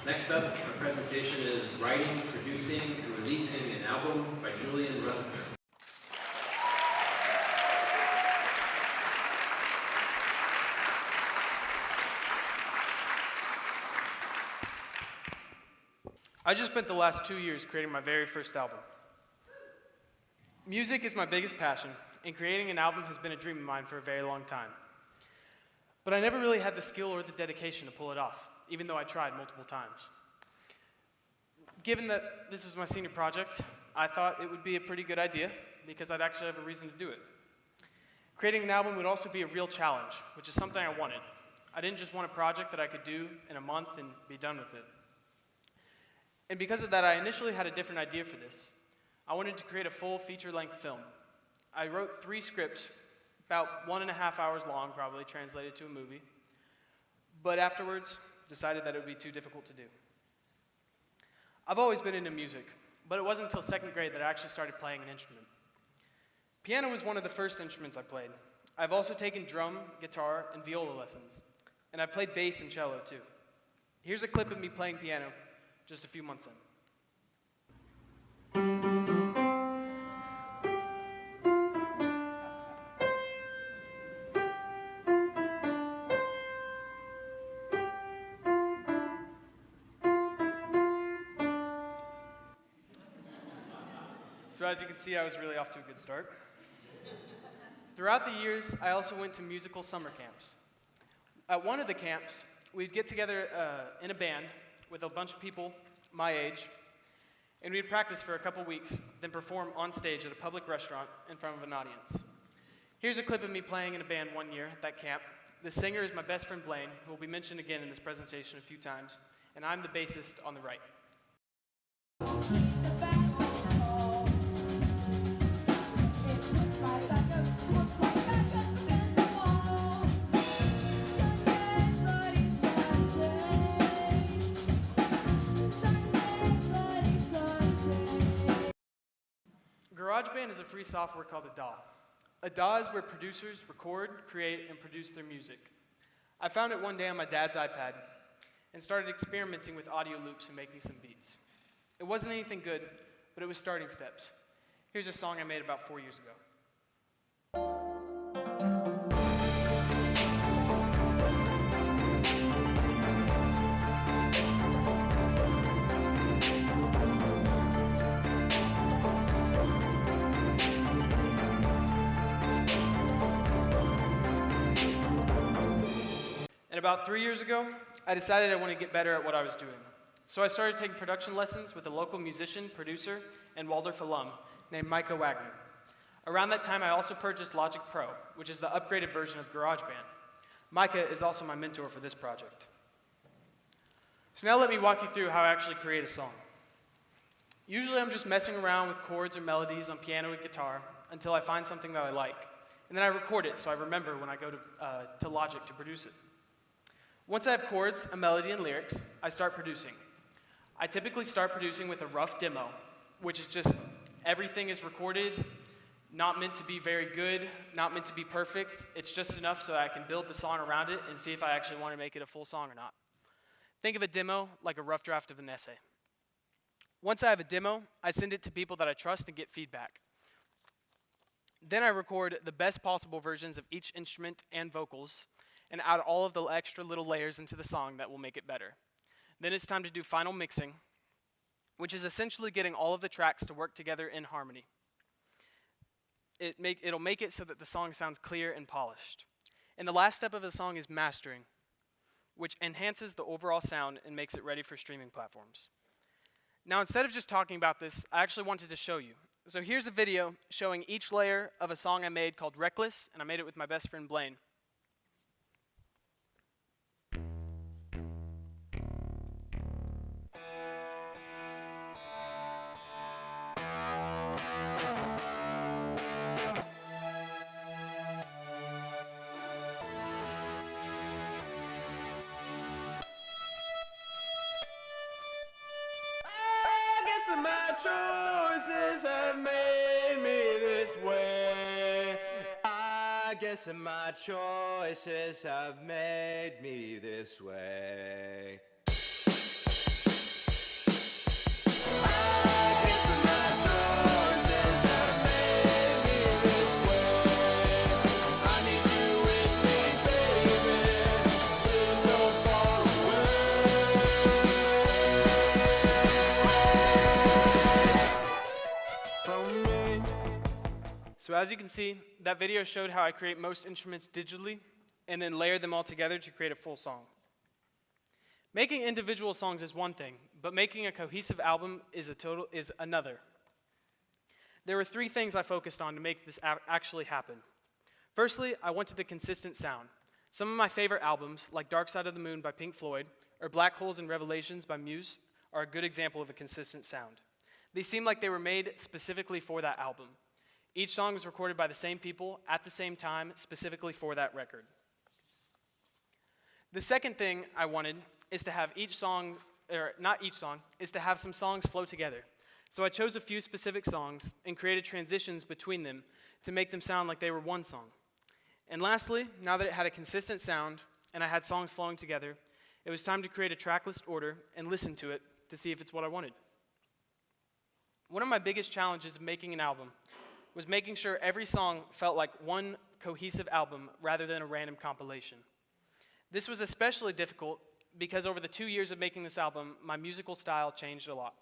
Next up, our presentation is Writing, Producing, and Releasing an Album by Julian Rutherford. I just spent the last 2 years creating my very first album. Music is my biggest passion, and creating an album has been a dream of mine for a very long time. But I never really had the skill or the dedication to pull it off, even though I tried multiple times. Given that this was my senior project, I thought it would be a pretty good idea, because I'd actually have a reason to do it. Creating an album would also be a real challenge, which is something I wanted. I didn't just want a project that I could do in a month and be done with it. And because of that, I initially had a different idea for this. I wanted to create a full feature-length film. I wrote 3 scripts, about 1.5 hours long, probably translated to a movie, but afterwards decided that it would be too difficult to do. I've always been into music, but it wasn't until 2nd grade that I actually started playing an instrument. Piano was one of the first instruments I played. I've also taken drum, guitar, and viola lessons, and I played bass and cello too. Here's a clip of me playing piano just a few months in. So as you can see, I was really off to a good start. Throughout the years, I also went to musical summer camps. At one of the camps, we'd get together in a band with a bunch of people my age, and we'd practice for a couple weeks, then perform on stage at a public restaurant in front of an audience. Here's a clip of me playing in a band one year at that camp. The singer is my best friend Blaine, who will be mentioned again in this presentation a few times, and I'm the bassist on the right. GarageBand is a free software called a DAW. A DAW is where producers record, create, and produce their music. I found it one day on my dad's iPad and started experimenting with audio loops and making some beats. It wasn't anything good, but it was starting steps. Here's a song I made about 4 years ago. And about 3 years ago, I decided I wanted to get better at what I was doing. So I started taking production lessons with a local musician, producer, and Waldorf alum named Micah Wagner. Around that time, I also purchased Logic Pro, which is the upgraded version of GarageBand. Micah is also my mentor for this project. So now let me walk you through how I actually create a song. Usually I'm just messing around with chords or melodies on piano and guitar until I find something that I like. And then I record it so I remember when I go to Logic to produce it. Once I have chords, a melody, and lyrics, I start producing. I typically start producing with a rough demo, which is just everything is recorded, not meant to be very good, not meant to be perfect. It's just enough so I can build the song around it and see if I actually want to make it a full song or not. Think of a demo like a rough draft of an essay. Once I have a demo, I send it to people that I trust and get feedback. Then I record the best possible versions of each instrument and vocals, and add all of the extra little layers into the song that will make it better. Then it's time to do final mixing, which is essentially getting all of the tracks to work together in harmony. It'll make it so that the song sounds clear and polished. And the last step of the song is mastering, which enhances the overall sound and makes it ready for streaming platforms. Now, instead of just talking about this, I actually wanted to show you. So here's a video showing each layer of a song I made called Reckless, and I made it with my best friend Blaine. My choices have made me this way. I guess that my choices have made me this way. as you can see, that video showed how I create most instruments digitally and then layer them all together to create a full song. Making individual songs is one thing, but making a cohesive album is another. There were 3 things I focused on to make this actually happen. Firstly, I wanted a consistent sound. Some of my favorite albums, like Dark Side of the Moon by Pink Floyd or Black Holes and Revelations by Muse, are a good example of a consistent sound. They seem like they were made specifically for that album. Each song was recorded by the same people at the same time, specifically for that record. The second thing I wanted is to have is to have some songs flow together. So I chose a few specific songs and created transitions between them to make them sound like they were one song. And lastly, now that it had a consistent sound and I had songs flowing together, it was time to create a tracklist order and listen to it to see if it's what I wanted. One of my biggest challenges of making an album was making sure every song felt like one cohesive album rather than a random compilation. This was especially difficult because over the 2 years of making this album, my musical style changed a lot.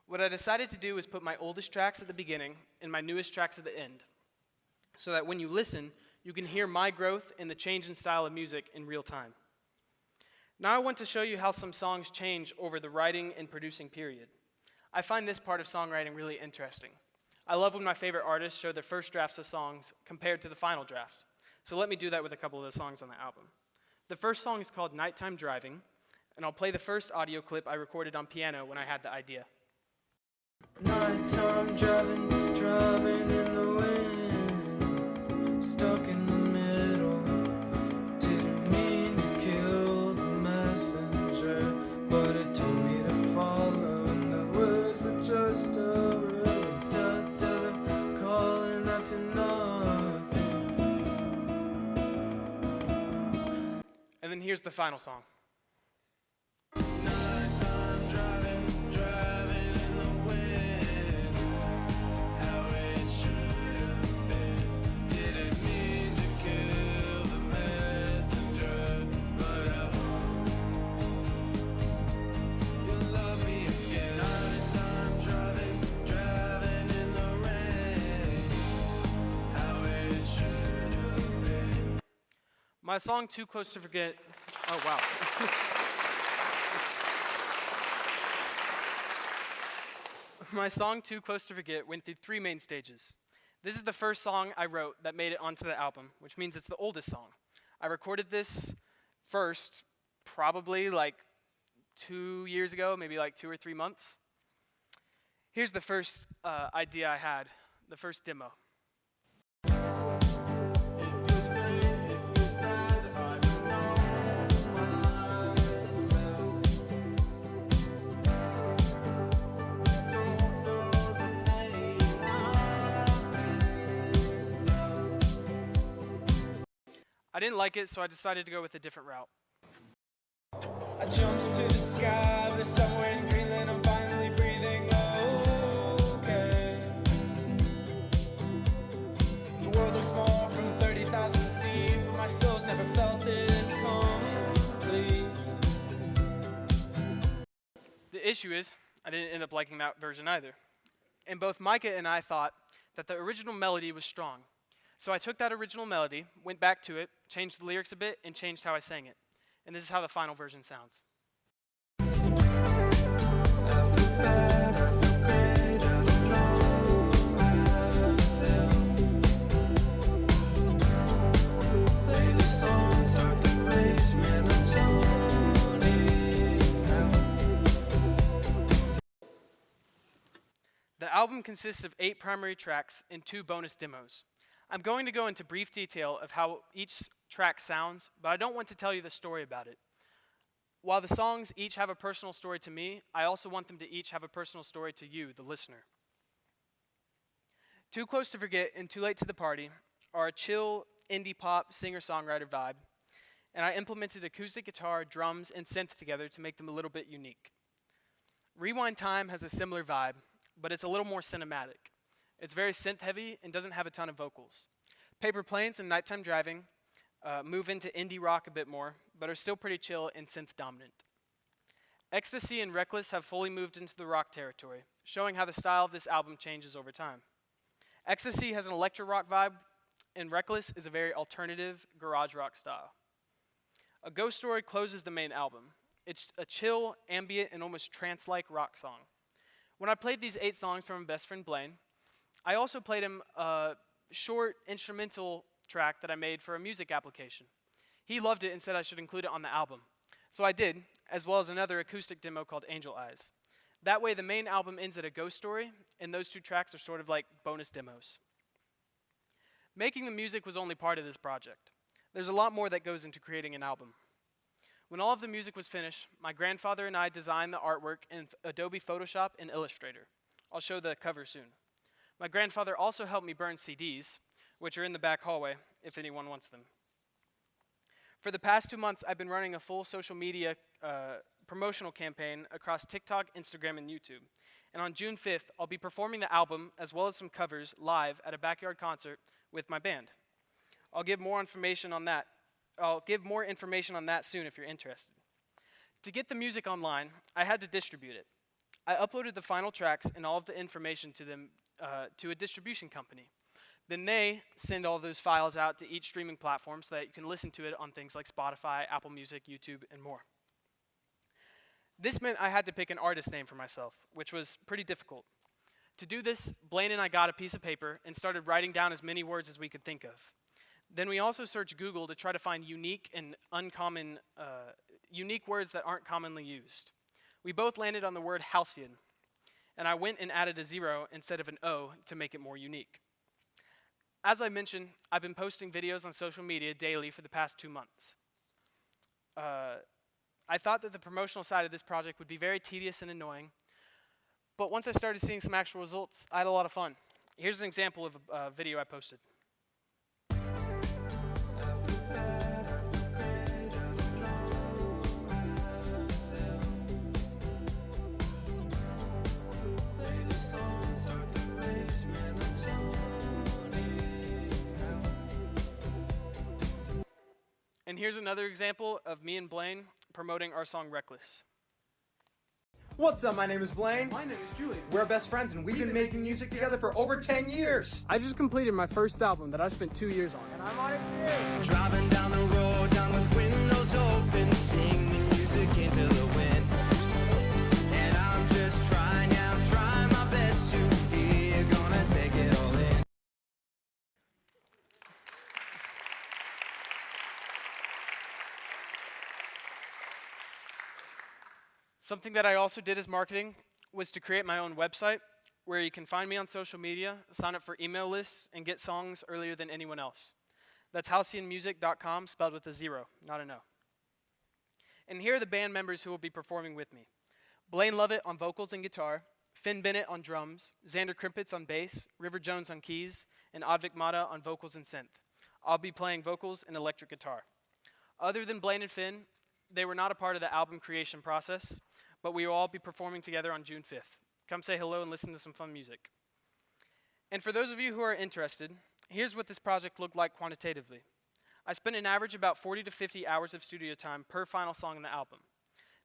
What I decided to do was put my oldest tracks at the beginning and my newest tracks at the end, so that when you listen, you can hear my growth and the change in style of music in real time. Now I want to show you how some songs change over the writing and producing period. I find this part of songwriting really interesting. I love when my favorite artists show their first drafts of songs compared to the final drafts. So let me do that with a couple of the songs on the album. The first song is called Nighttime Driving, and I'll play the first audio clip I recorded on piano when I had the idea. Nighttime driving, driving in the wind, stuck in the middle. Didn't mean to kill the messenger, but it told me to follow, and the words were just a riddle, calling out to nothing. And then here's the final song. Nighttime driving, driving in the wind, how it should have been. Didn't mean to kill the messenger, but I hope you'll love me again. Nighttime driving, driving in the rain, how it should have been. My song Too Close to Forget, oh wow. My song Too Close to Forget went through 3 main stages. This is the first song I wrote that made it onto the album, which means it's the oldest song. I recorded this first probably like 2 years ago, maybe like 2 or 3 months. Here's the first idea I had, the first demo. I didn't like it, so I decided to go with a different route. I jumped to the sky, but somewhere in Greenland I'm finally breathing okay. The world looks small from 30,000 feet, but my soul's never felt this complete. The issue is, I didn't end up liking that version either. And both Micah and I thought that the original melody was strong. So I took that original melody, went back to it, changed the lyrics a bit, and changed how I sang it. And this is how the final version sounds. I feel bad, I feel great, I don't know myself. Play the song, start the race, man, I'm zoning out. The album consists of 8 primary tracks and 2 bonus demos. I'm going to go into brief detail of how each track sounds, but I don't want to tell you the story about it. While the songs each have a personal story to me, I also want them to each have a personal story to you, the listener. Too Close to Forget and Too Late to the Party are a chill, indie pop, singer-songwriter vibe, and I implemented acoustic guitar, drums, and synth together to make them a little bit unique. Rewind Time has a similar vibe, but it's a little more cinematic. It's very synth-heavy and doesn't have a ton of vocals. Paper Planes and Nighttime Driving move into indie rock a bit more, but are still pretty chill and synth-dominant. Ecstasy and Reckless have fully moved into the rock territory, showing how the style of this album changes over time. Ecstasy has an electro rock vibe, and Reckless is a very alternative garage rock style. A Ghost Story closes the main album. It's a chill, ambient, and almost trance-like rock song. When I played these 8 songs from my best friend Blaine, I also played him a short instrumental track that I made for a music application. He loved it and said I should include it on the album. So I did, as well as another acoustic demo called Angel Eyes. That way the main album ends at a Ghost Story, and those 2 tracks are sort of like bonus demos. Making the music was only part of this project. There's a lot more that goes into creating an album. When all of the music was finished, my grandfather and I designed the artwork in Adobe Photoshop and Illustrator. I'll show the cover soon. My grandfather also helped me burn CDs, which are in the back hallway if anyone wants them. For the past 2 months, I've been running a full social media promotional campaign across TikTok, Instagram, and YouTube. And on June 5th, I'll be performing the album as well as some covers live at a backyard concert with my band. I'll give more information on that soon if you're interested. To get the music online, I had to distribute it. I uploaded the final tracks and all of the information to them to a distribution company. Then they send all those files out to each streaming platform so that you can listen to it on things like Spotify, Apple Music, YouTube, and more. This meant I had to pick an artist name for myself, which was pretty difficult. To do this, Blaine and I got a piece of paper and started writing down as many words as we could think of. Then we also searched Google to try to find unique words that aren't commonly used. We both landed on the word halcyon, and I went and added a 0 instead of an O to make it more unique. As I mentioned, I've been posting videos on social media daily for the past 2 months. I thought that the promotional side of this project would be very tedious and annoying, but once I started seeing some actual results, I had a lot of fun. Here's an example of a video I posted. And here's another example of me and Blaine promoting our song Reckless. What's up? My name is Blaine. My name is Julian. We're best friends and we've been making music together for over 10 years. I just completed my first album that I spent 2 years on. And I'm on it too. Driving down the road, down with windows open, singing music into the wind. And I'm just trying my best to hear, gonna take it all in. Something that I also did as marketing was to create my own website where you can find me on social media, sign up for email lists, and get songs earlier than anyone else. That's halcyonmusic.com, spelled with a 0, not an O. And here are the band members who will be performing with me. Blaine Lovett on vocals and guitar, Finn Bennett on drums, Xander Krimpitz on bass, River Jones on keys, and Advik Mata on vocals and synth. I'll be playing vocals and electric guitar. Other than Blaine and Finn, they were not a part of the album creation process, but we will all be performing together on June 5th. Come say hello and listen to some fun music. And for those of you who are interested, here's what this project looked like quantitatively. I spent an average about 40 to 50 hours of studio time per final song in the album.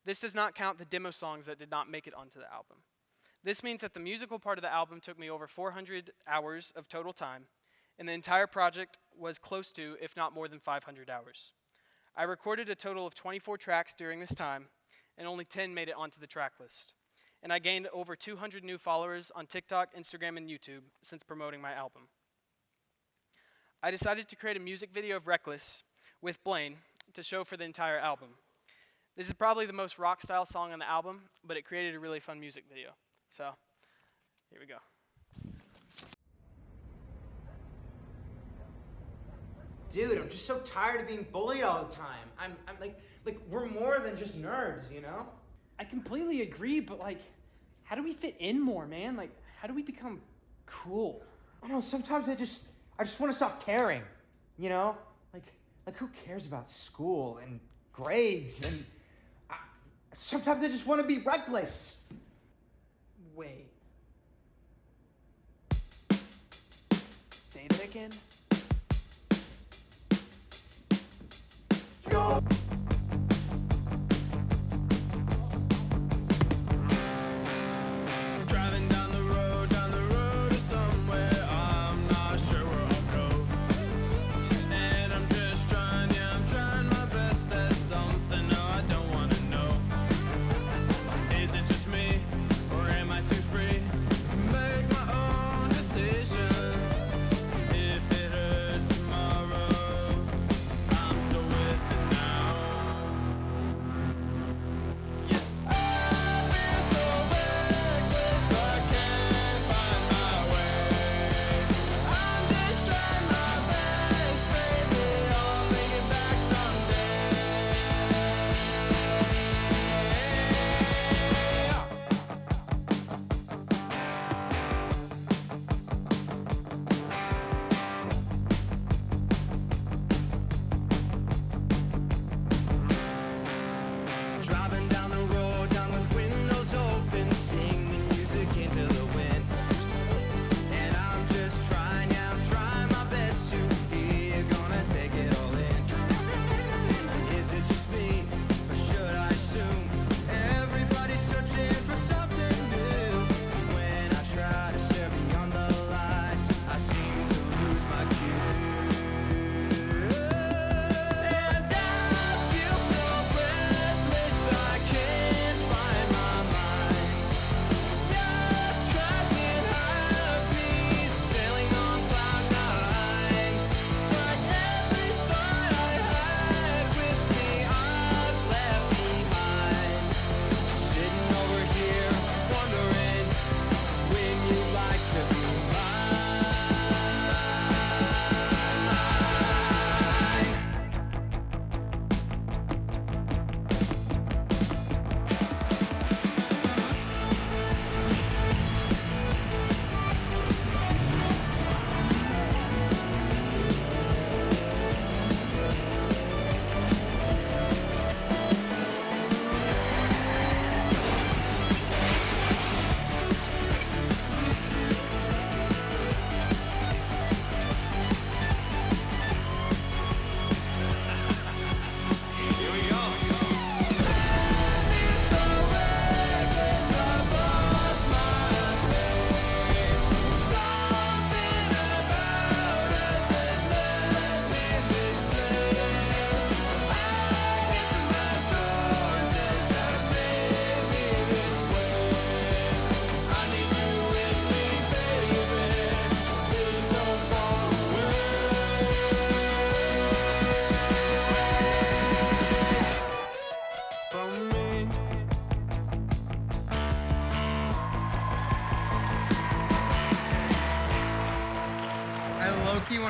This does not count the demo songs that did not make it onto the album. This means that the musical part of the album took me over 400 hours of total time, and the entire project was close to, if not more than 500 hours. I recorded a total of 24 tracks during this time, and only 10 made it onto the track list. And I gained over 200 new followers on TikTok, Instagram, and YouTube since promoting my album. I decided to create a music video of Reckless with Blaine to show for the entire album. This is probably the most rock-style song on the album, but it created a really fun music video. So, here we go. Dude, I'm just so tired of being bullied all the time. I'm like we're more than just nerds, you know? I completely agree, but like, how do we fit in more, man? Like, how do we become cool? I don't know, sometimes I just want to stop caring, you know? Like who cares about school and grades and sometimes I just want to be reckless. Wait. Say that again? Driving down the road to somewhere I'm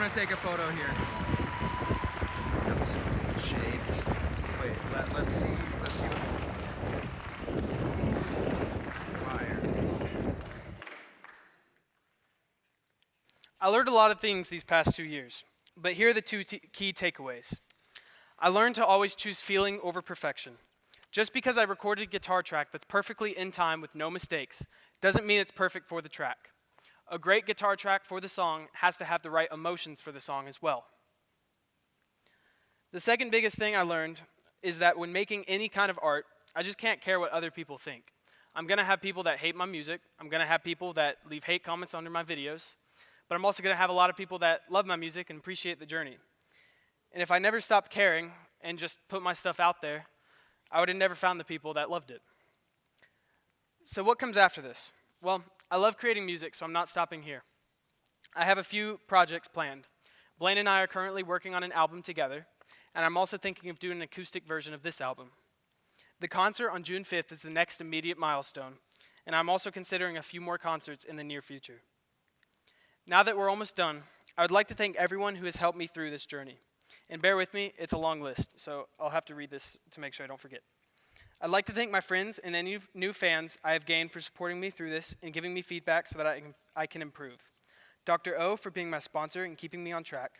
want to take a photo here. Shades. Wait, let's see. Let's see what. Fire. I learned a lot of things these past 2 years, but here are the two key takeaways. I learned to always choose feeling over perfection. Just because I recorded a guitar track that's perfectly in time with no mistakes doesn't mean it's perfect for the track. A great guitar track for the song has to have the right emotions for the song as well. The second biggest thing I learned is that when making any kind of art, I just can't care what other people think. I'm gonna have people that hate my music, I'm gonna have people that leave hate comments under my videos, but I'm also gonna have a lot of people that love my music and appreciate the journey. And if I never stopped caring and just put my stuff out there, I would have never found the people that loved it. So what comes after this? Well, I love creating music, so I'm not stopping here. I have a few projects planned. Blaine and I are currently working on an album together, and I'm also thinking of doing an acoustic version of this album. The concert on June 5th is the next immediate milestone, and I'm also considering a few more concerts in the near future. Now that we're almost done, I would like to thank everyone who has helped me through this journey. And bear with me, it's a long list, so I'll have to read this to make sure I don't forget. I'd like to thank my friends and any new fans I have gained for supporting me through this and giving me feedback so that I can improve. Dr. O for being my sponsor and keeping me on track.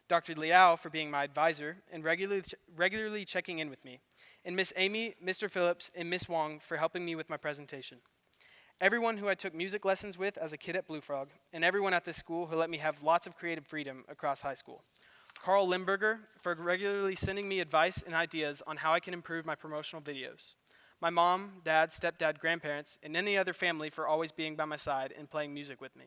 Dr. Liao for being my advisor and regularly checking in with me. And Miss Amy, Mr. Phillips, and Miss Wong for helping me with my presentation. Everyone who I took music lessons with as a kid at Blue Frog, and everyone at this school who let me have lots of creative freedom across high school. Carl Limburger for regularly sending me advice and ideas on how I can improve my promotional videos. My mom, dad, stepdad, grandparents, and any other family for always being by my side and playing music with me.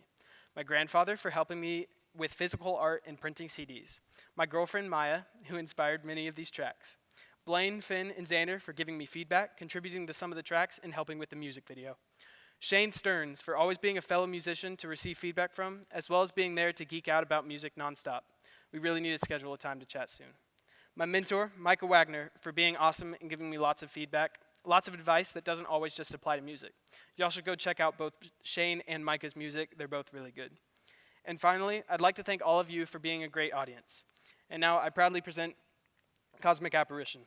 My grandfather for helping me with physical art and printing CDs. My girlfriend, Maya, who inspired many of these tracks. Blaine, Finn, and Xander for giving me feedback, contributing to some of the tracks, and helping with the music video. Shane Stearns for always being a fellow musician to receive feedback from, as well as being there to geek out about music nonstop. We really need to schedule a time to chat soon. My mentor, Micah Wagner, for being awesome and giving me lots of feedback, lots of advice that doesn't always just apply to music. Y'all should go check out both Shane and Micah's music. They're both really good. And finally, I'd like to thank all of you for being a great audience. And now I proudly present Cosmic Apparition.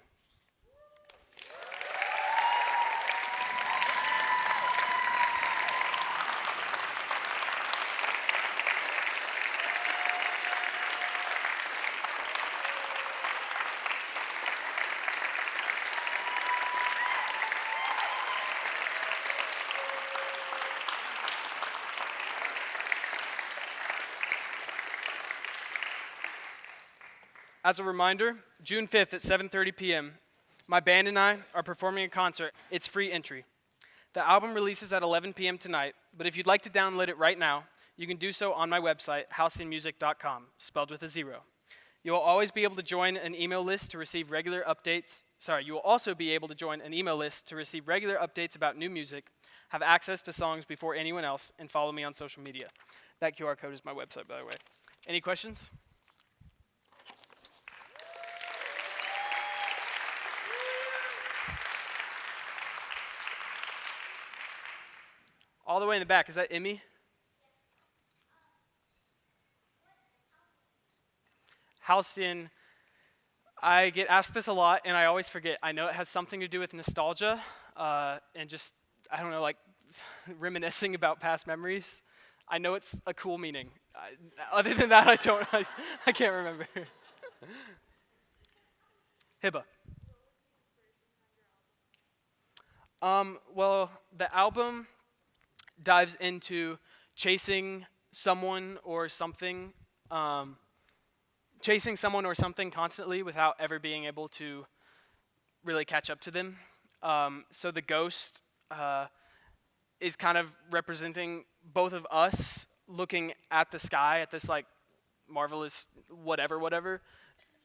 As a reminder, June 5th at 7:30 p.m., my band and I are performing a concert. It's free entry. The album releases at 11 p.m. tonight, but if you'd like to download it right now, you can do so on my website, halcyonmusic.com, spelled with a 0. You will always be able to join an email list to receive regular updates. You will also be able to join an email list to receive regular updates about new music, have access to songs before anyone else, and follow me on social media. That QR code is my website, by the way. Any questions? All the way in the back, is that Emmy? Halcyon, I get asked this a lot, and I always forget. I know it has something to do with nostalgia, and just, I don't know, like reminiscing about past memories. I know it's a cool meaning. Other than that, I can't remember. Hiba. Well, the album dives into chasing someone or something constantly without ever being able to really catch up to them. So the ghost is kind of representing both of us looking at the sky at this like marvelous whatever,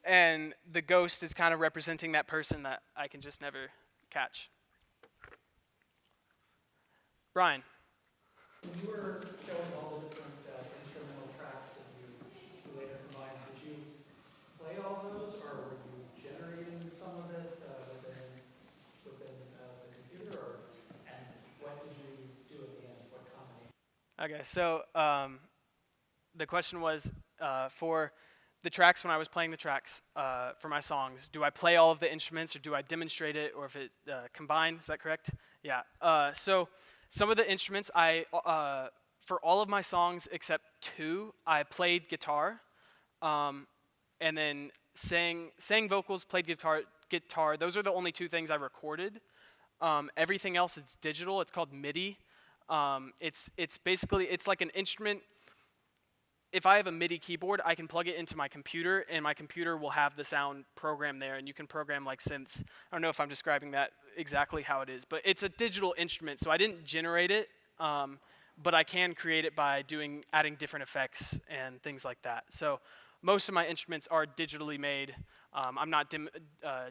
and the ghost is kind of representing that person that I can just never catch. Brian. When you were showing all the different instrumental tracks that you later combined, did you play all those, or were you generating some of it within the computer, and what did you do at the end? What combination? Okay, so the question was, for the tracks when I was playing the tracks for my songs. Do I play all of the instruments or do I demonstrate it, or if it's combined? Is that correct? Yeah. So some of the instruments for all of my songs except 2, I played guitar, and then sang vocals, played guitar. Those are the only 2 things I recorded. Everything else is digital. It's called MIDI. It's basically, it's like an instrument. If I have a MIDI keyboard, I can plug it into my computer, and my computer will have the sound program there, and you can program like synths. I don't know if I'm describing that exactly how it is, but it's a digital instrument, so I didn't generate it, but I can create it by adding different effects and things like that. So most of my instruments are digitally made. I'm not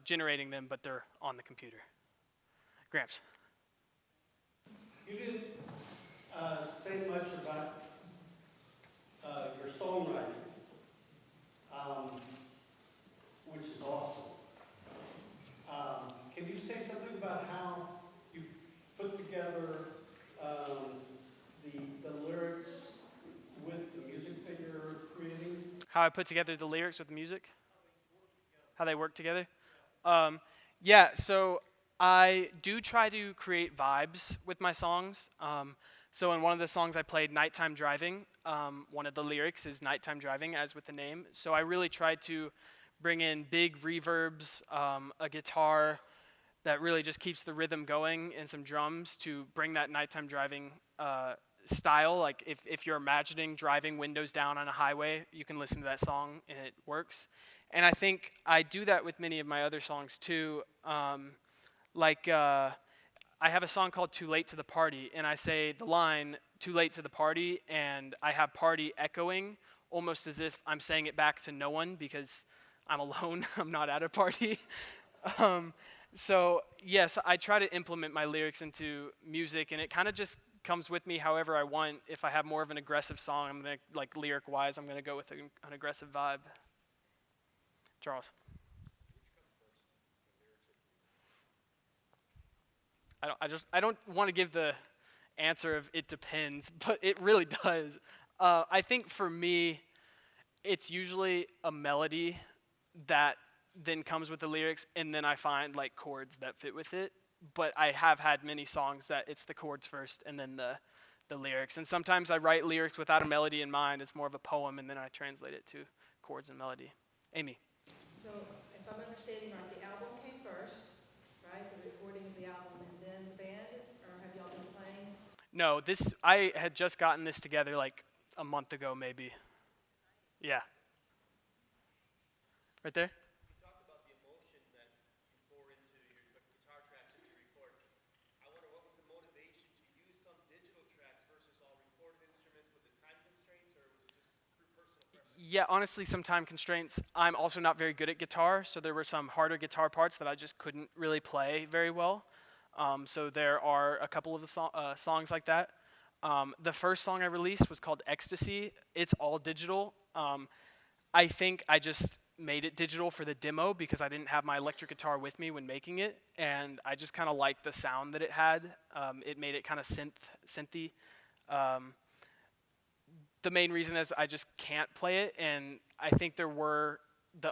generating them, but they're on the computer. Gramps. You didn't say much about your songwriting, which is awesome. Can you say something about how you put together the lyrics with the music that you're creating? How I put together the lyrics with the music? How they work together? Yeah, so I do try to create vibes with my songs. So in one of the songs I played, Nighttime Driving, one of the lyrics is Nighttime Driving, as with the name. So I really tried to bring in big reverbs, a guitar that really just keeps the rhythm going, and some drums to bring that nighttime driving style. Like if you're imagining driving windows down on a highway, you can listen to that song and it works. And I think I do that with many of my other songs too. I have a song called Too Late to the Party, and I say the line, too late to the party, and I have party echoing, almost as if I'm saying it back to no one because I'm alone, I'm not at a party. So yes, I try to implement my lyrics into music, and it kind of just comes with me however I want. If I have more of an aggressive song, I'm gonna, like lyric-wise, I'm gonna go with an aggressive vibe. Charles. I don't want to give the answer of it depends, but it really does. I think for me, it's usually a melody that then comes with the lyrics, and then I find like chords that fit with it. But I have had many songs that it's the chords first and then the lyrics. And sometimes I write lyrics without a melody in mind. It's more of a poem, and then I translate it to chords and melody. Amy. So if I'm understanding right, the album came first, right? The recording of the album, and then the band, or have y'all been playing? No, I had just gotten this together like a month ago, maybe. Yeah. Right there? You talked about the emotion that you pour into your guitar tracks that you record. I wonder, what was the motivation to use some digital tracks versus all recorded instruments? Was it time constraints, or was it just personal preference? Yeah, honestly, some time constraints. I'm also not very good at guitar, so there were some harder guitar parts that I just couldn't really play very well. So there are a couple of the songs like that. The first song I released was called Ecstasy. It's all digital. I think I just made it digital for the demo because I didn't have my electric guitar with me when making it, and I just kind of liked the sound that it had. It made it kind of synthy. The main reason is I just can't play it, and I think the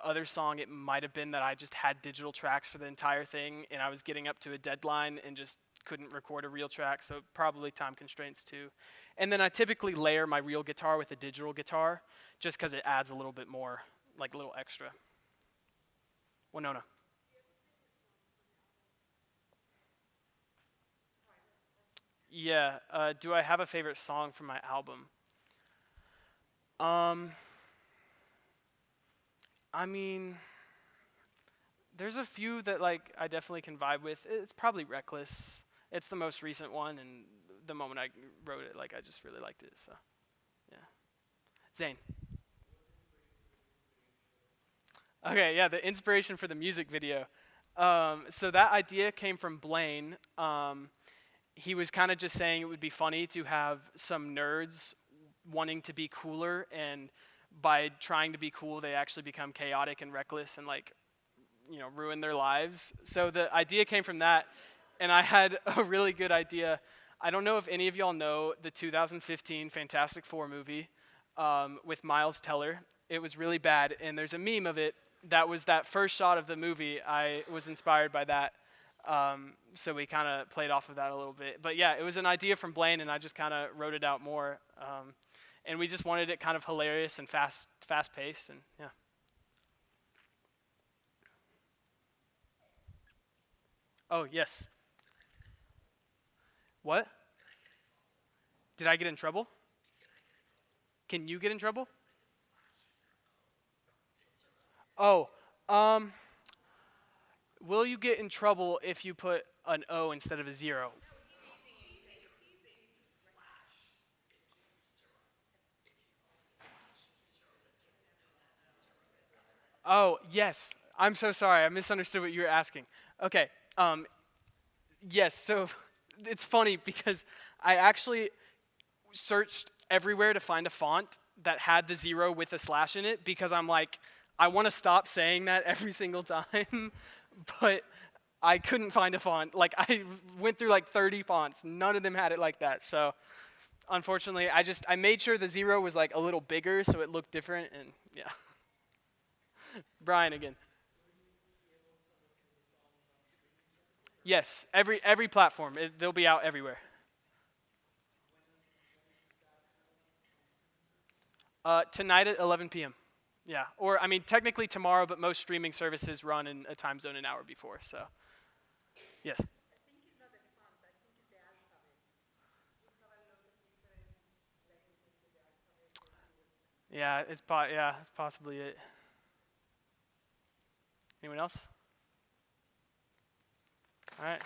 other song, it might have been that I just had digital tracks for the entire thing, and I was getting up to a deadline and just couldn't record a real track, so probably time constraints too. And then I typically layer my real guitar with a digital guitar just because it adds a little bit more, like a little extra. Winona. Yeah, do I have a favorite song from my album? I mean, there's a few that like I definitely can vibe with. It's probably Reckless. It's the most recent one, and the moment I wrote it, like I just really liked it. So, yeah. Zane. Okay, yeah, the inspiration for the music video. So that idea came from Blaine. He was kind of just saying it would be funny to have some nerds wanting to be cooler, and by trying to be cool, they actually become chaotic and reckless and like, ruin their lives. So the idea came from that, and I had a really good idea. I don't know if any of y'all know the 2015 Fantastic Four movie. with Miles Teller. It was really bad, and there's a meme of it. That was that first shot of the movie. I was inspired by that, so we kind of played off of that a little bit. But yeah, it was an idea from Blaine, and I just kind of wrote it out more. And we just wanted it kind of hilarious and fast-paced, and yeah. Oh, yes. What? Did I get in trouble? Can you get in trouble? Oh, will you get in trouble if you put an O instead of a 0? Oh, yes. I'm so sorry. I misunderstood what you were asking. Okay. Yes, so it's funny because I actually searched everywhere to find a font that had the 0 with a slash in it because I'm like, I want to stop saying that every single time, but I couldn't find a font. Like, I went through like 30 fonts. None of them had it like that. So unfortunately, I made sure the 0 was like a little bigger so it looked different, and yeah. Brian again. Yes, every platform. They'll be out everywhere. Tonight at 11 p.m. Yeah, or I mean technically tomorrow, but most streaming services run in a time zone an hour before. So, yes. Yeah, it's possibly it. Anyone else? All right.